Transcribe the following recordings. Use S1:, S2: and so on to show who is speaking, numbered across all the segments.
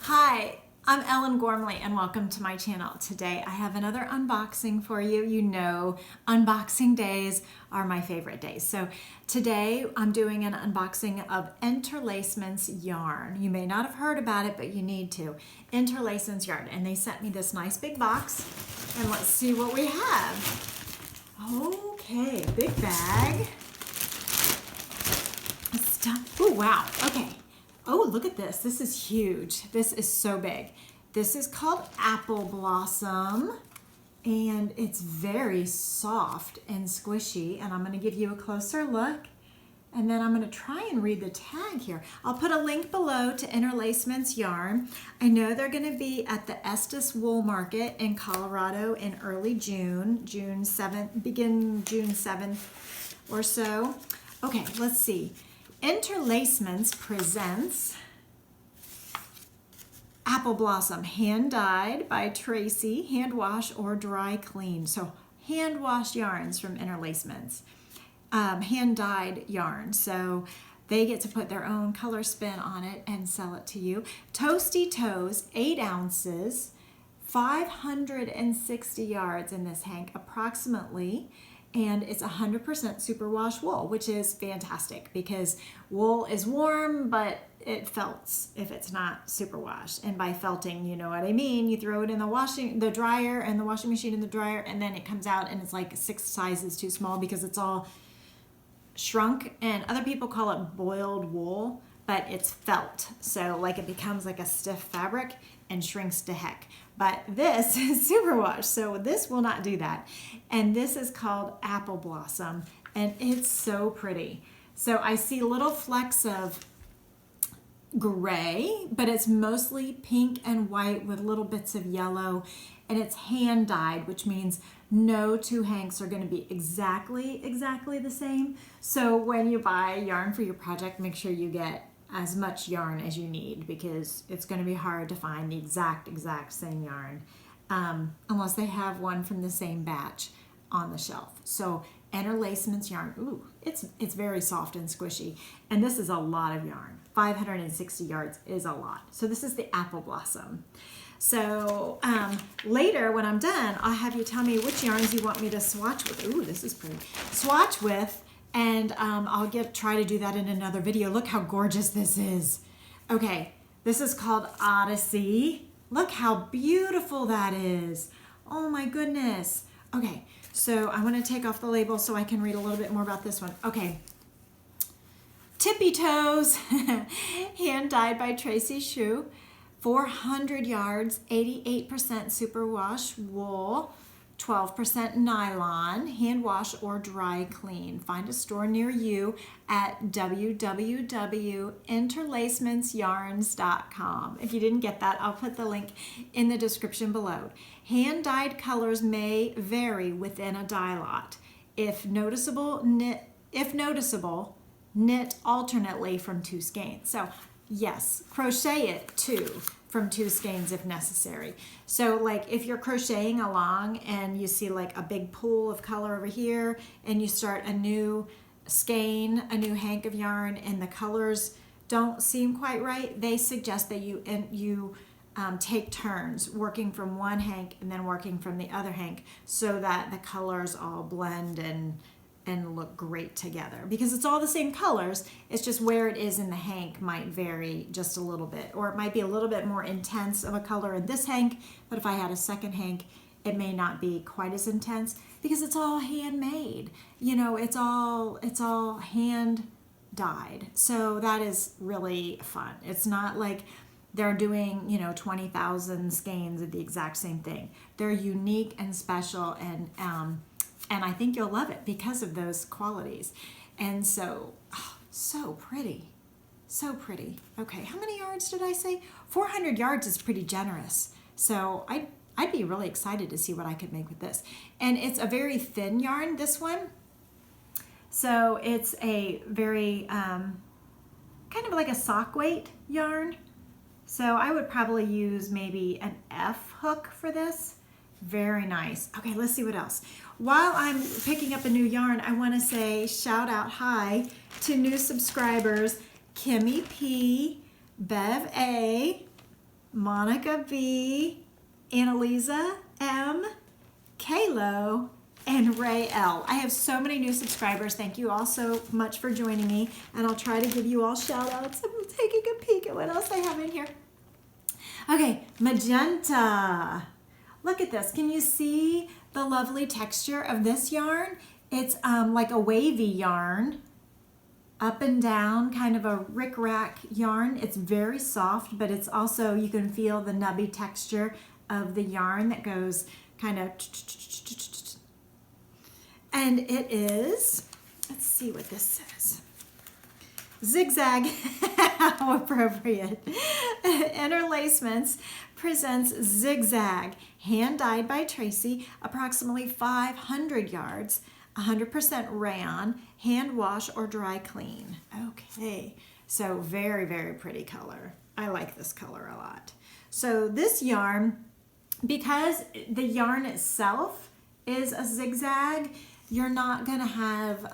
S1: Hi, I'm Ellen Gormley and welcome to my channel. Today I have another unboxing for you. You know, unboxing days are my favorite days. So today I'm doing an unboxing of Interlacements yarn. You may not have heard about it, but you need to. Interlacements yarn. And they sent me this nice big box. And let's see what we have. Okay, big bag. Stuff. Oh, wow. Okay. Oh, look at this. This is huge. This is so big. This is called Apple Blossom, and it's very soft and squishy, and I'm going to give you a closer look, and then I'm going to try and read the tag here. I'll put a link below to Interlacements yarn. I know they're going to be at the Estes Wool Market in Colorado in early June, June 7th, begin June 7th or so. Okay, let's see. Interlacements presents Apple Blossom, hand dyed by Tracy, hand wash or dry clean. So hand wash yarns from Interlacements, hand dyed yarn. So they get to put their own color spin on it and sell it to you. Toasty Toes, 8 ounces, 560 yards in this hank approximately. And it's 100% superwash wool, which is fantastic because wool is warm, but it felts if it's not superwashed. And by felting, you know what I mean. You throw it in the dryer and the washing machine in the dryer, and then it comes out and it's like 6 sizes too small because it's all shrunk. And other people call it boiled wool, but it's felt. So like it becomes like a stiff fabric and shrinks to heck. But this is superwash, so this will not do that. And this is called Apple Blossom, and it's so pretty. So I see little flecks of gray, but it's mostly pink and white with little bits of yellow, and it's hand dyed, which means no 2 hanks are going to be exactly the same. So when you buy yarn for your project, make sure you get as much yarn as you need because it's going to be hard to find the exact same yarn unless they have one from the same batch on the shelf. So Interlacements yarn, ooh, it's very soft and squishy, and this is a lot of yarn. 560 yards is a lot. So this is the Apple Blossom. So later when I'm done, I'll have you tell me which yarns you want me to swatch with. Ooh, this is pretty. Swatch with. And I'll try to do that in another video. Look how gorgeous this is. Okay, this is called Odyssey. Look how beautiful that is. Oh my goodness. Okay, so I want to take off the label so I can read a little bit more about this one. Okay, Tippy Toes, hand dyed by Tracy Shu, 400 yards, 88% superwash wool, 12% nylon, hand wash or dry clean. Find a store near you at www.interlacementsyarns.com. If you didn't get that, I'll put the link in the description below. Hand-dyed colors may vary within a dye lot. If noticeable, knit alternately from 2 skeins. So yes, crochet it too from 2 skeins if necessary. So like if you're crocheting along and you see like a big pool of color over here and you start a new skein, a new hank of yarn, and the colors don't seem quite right, they suggest that you take turns working from one hank and then working from the other hank so that the colors all blend and look great together because it's all the same colors. It's just where it is in the hank might vary just a little bit, or it might be a little bit more intense of a color in this hank, but if I had a second hank, it may not be quite as intense because it's all handmade. You know, it's all hand dyed. So that is really fun. It's not like they're doing, you know, 20,000 skeins of the exact same thing. They're unique and special, and I think you'll love it because of those qualities. And so, oh, so pretty. So pretty. Okay, how many yards did I say? 400 yards is pretty generous. So I'd be really excited to see what I could make with this. And it's a very thin yarn, this one. So it's a very, kind of like a sock weight yarn. So I would probably use maybe an F hook for this. Very nice. Okay, let's see what else. While I'm picking up a new yarn, I want to say shout out hi to new subscribers, Kimmy P, Bev A, Monica B, Annalisa M, Kalo, and Ray L. I have so many new subscribers. Thank you all so much for joining me, and I'll try to give you all shout outs. I'm taking a peek at what else I have in here. Okay, magenta. Look at this. Can you see the lovely texture of this yarn? It's like a wavy yarn, up and down, kind of a rick-rack yarn. It's very soft, but it's also, you can feel the nubby texture of the yarn that goes kind of, and it is, let's see what this says. Zigzag, how appropriate. Interlacements presents Zigzag, hand dyed by Tracy, approximately 500 yards, 100% rayon, hand wash or dry clean. Okay, so very, very pretty color. I like this color a lot. So this yarn, because the yarn itself is a zigzag, you're not gonna have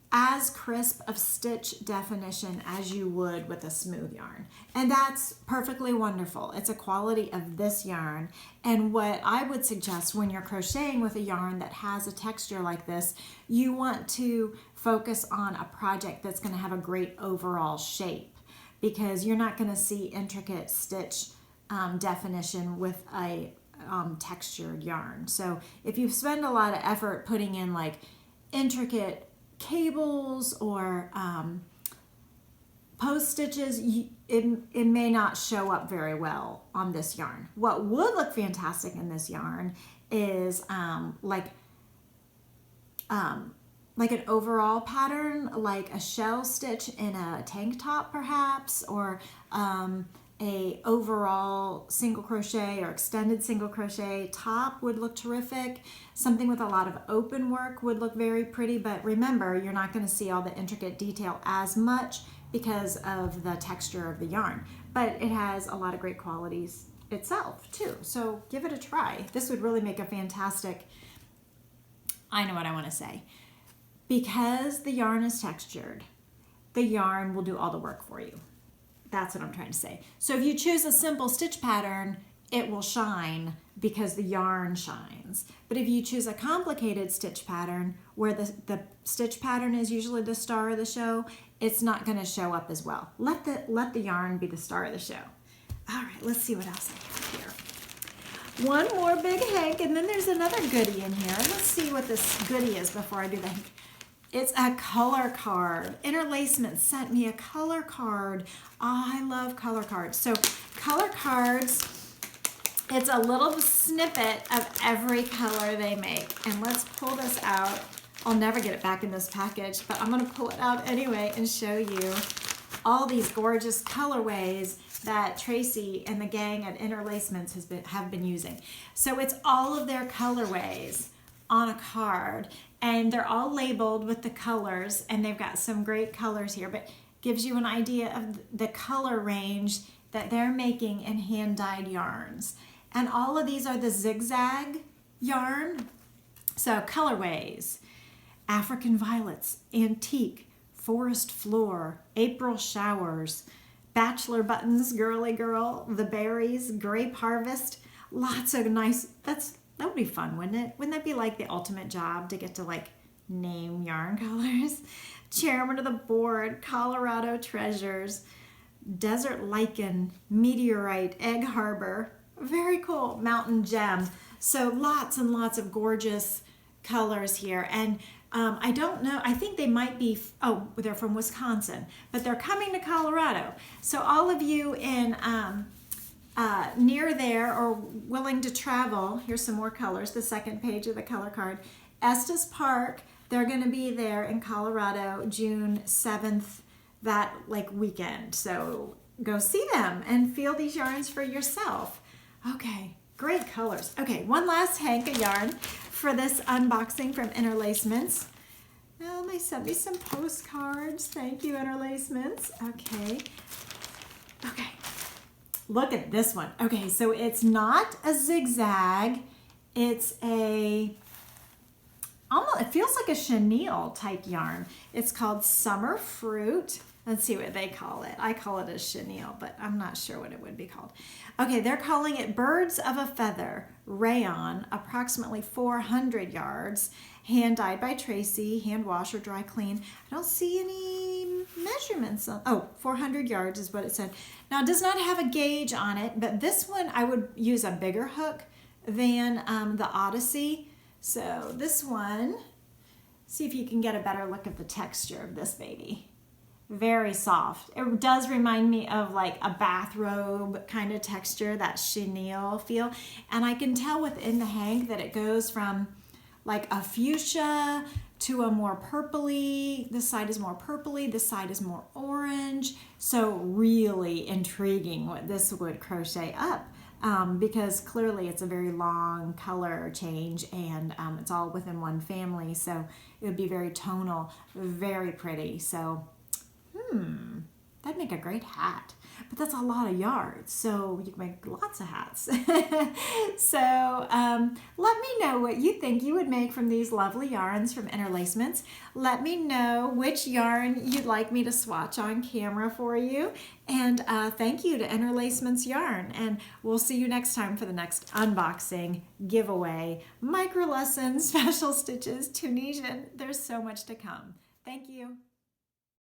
S1: as crisp of stitch definition as you would with a smooth yarn. And that's perfectly wonderful. It's a quality of this yarn. And what I would suggest when you're crocheting with a yarn that has a texture like this, you want to focus on a project that's going to have a great overall shape, because you're not going to see intricate stitch definition with a textured yarn. So if you spend a lot of effort putting in like intricate cables or post stitches, it may not show up very well on this yarn. What would look fantastic in this yarn is like an overall pattern, like a shell stitch in a tank top perhaps, or a overall single crochet or extended single crochet top would look terrific. Something with a lot of open work would look very pretty, but remember, you're not going to see all the intricate detail as much because of the texture of the yarn, but it has a lot of great qualities itself too. So give it a try. This would really make a fantastic, I know what I want to say. Because the yarn is textured, the yarn will do all the work for you. That's what I'm trying to say. So if you choose a simple stitch pattern, it will shine because the yarn shines. But if you choose a complicated stitch pattern where the stitch pattern is usually the star of the show, it's not going to show up as well. Let the yarn be the star of the show. All right, let's see what else I have here. One more big hank, and then there's another goodie in here. Let's see what this goodie is before I do the hank. It's a color card. Interlacements sent me a color card. I love color cards. So color cards, it's a little snippet of every color they make. And let's pull this out. I'll never get it back in this package, but I'm gonna pull it out anyway and show you all these gorgeous colorways that Tracy and the gang at Interlacements have been using. So it's all of their colorways on a card, and they're all labeled with the colors, and they've got some great colors here, but gives you an idea of the color range that they're making in hand-dyed yarns. And all of these are the zigzag yarn. So colorways: African violets, antique, forest floor, April showers, bachelor buttons, girly girl, the berries, grape harvest. Lots of nice, that would be fun, wouldn't it? Wouldn't that be like the ultimate job to get to like name yarn colors? Chairman of the board, Colorado treasures, desert lichen, meteorite, egg harbor. Very cool. Mountain gem. So lots and lots of gorgeous colors here. And I don't know, I think they might be, oh, they're from Wisconsin, but they're coming to Colorado. So all of you in near there or willing to travel, here's some more colors, the second page of the color card. Estes Park, they're going to be there in Colorado June 7th, that like weekend. So go see them and feel these yarns for yourself. Okay, great colors. Okay, one last hank of yarn for this unboxing from Interlacements. Oh, they sent me some postcards. Thank you, Interlacements. Okay. Okay. Look at this one. Okay, so it's not a zigzag. It's a, almost, it feels like a chenille type yarn. It's called Summer Fruit. Let's see what they call it. I call it a chenille, but I'm not sure what it would be called. Okay, they're calling it Birds of a Feather rayon, approximately 400 yards, hand dyed by Tracy, hand wash or dry clean. I don't see any measurements on, oh, 400 yards is what it said. Now it does not have a gauge on it, but this one I would use a bigger hook than the Odyssey. So this one, see if you can get a better look at the texture of this baby. Very soft. It does remind me of like a bathrobe kind of texture, that chenille feel. And I can tell within the hank that it goes from like a fuchsia to a more purpley. This side is more purpley, this side is more orange. So really intriguing what this would crochet up. Because clearly it's a very long color change and it's all within one family. So it would be very tonal, very pretty. So that'd make a great hat, but that's a lot of yards, so you can make lots of hats. So let me know what you think you would make from these lovely yarns from Interlacements. Let me know which yarn you'd like me to swatch on camera for you, and thank you to Interlacements Yarn, and we'll see you next time for the next unboxing, giveaway, micro lessons, special stitches, Tunisian. There's so much to come. Thank you.